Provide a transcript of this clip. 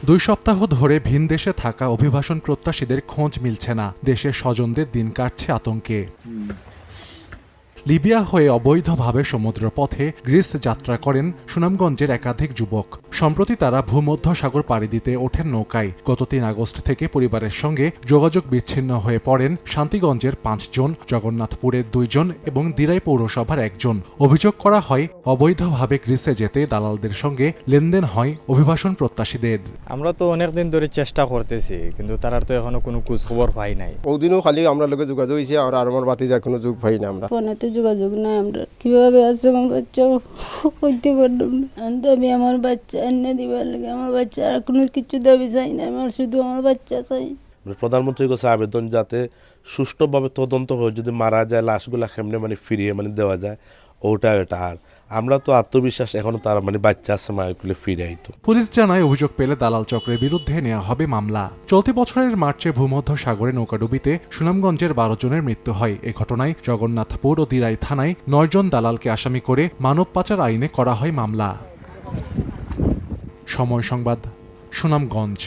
2 সপ্তাহ ধরে ভিন দেশে থাকা অভিবাসন প্রত্যাশীদের খোঁজ মিলছে না। দেশের স্বজনদের দিন কাটছে আতঙ্কে। লিবিয়া হয়ে অবৈধভাবে সমুদ্রপথে গ্রিস যাত্রা করেন সুনামগঞ্জের একাধিক যুবক। সম্প্রতি তারা ভূমধ্যসাগর পাড়ি দিতে ওঠেন নৌকায়। গত 3 আগস্ট থেকে পরিবারের সঙ্গে যোগাযোগ বিচ্ছিন্ন হয়ে পড়েন শান্তিগঞ্জের 5 জন, জগন্নাথপুরের 2 জন এবং দিরাই পৌরসভার 1 জন। অভিযোগ করা হয়, অবৈধভাবে গ্রিসে যেতে দালালদের সঙ্গে লেনদেন হয় অভিবাসন প্রত্যাশীদের। আমরা তো অনেকদিন ধরে চেষ্টা করতেছি, কিন্তু তারার তো এখনো কোনো খোঁজ খবর পাই নাই। ওদিনও খালি আমরা লোকে যোগাযোগ হয়েছে, আর আমার বাতিজার কোনো যোগ পাই না। আমরা ফোনেতে যোগাযোগ নাই, আমরা কিভাবে আছে আমার বাচ্চা কইতে পারলাম না। আমি আমার বাচ্চা এনে দিবার লাগে, আমার বাচ্চা আর কোনো কিছু দাবি চাই না, আমার শুধু আমার বাচ্চা চাই। প্রধানমন্ত্রীর কাছে আবেদন যাতে সুষ্ঠুভাবে তদন্ত হয়ে যদি মারা যায় লাশগুলা কেমনে ফিরিয়ে দেওয়া যায়, ওটা আর আমরা তো আত্মবিশ্বাস এখনো তারা বাচ্চা আছে মায়েরগুলো ফিরে আইতো। পুলিশ জানায়, অভিযোগ পেলে দালাল চক্রের বিরুদ্ধে নেওয়া হবে মামলা। চলতি বছরের মার্চে ভূমধ্যসাগরে নৌকাডুবিতে সুনামগঞ্জের 12 জনের মৃত্যু হয়। এ ঘটনায় জগন্নাথপুর ও দিরাই থানায় 9 জন দালালকে আসামি করে মানব পাচার আইনে করা হয় মামলা। সময় সংবাদ, সুনামগঞ্জ।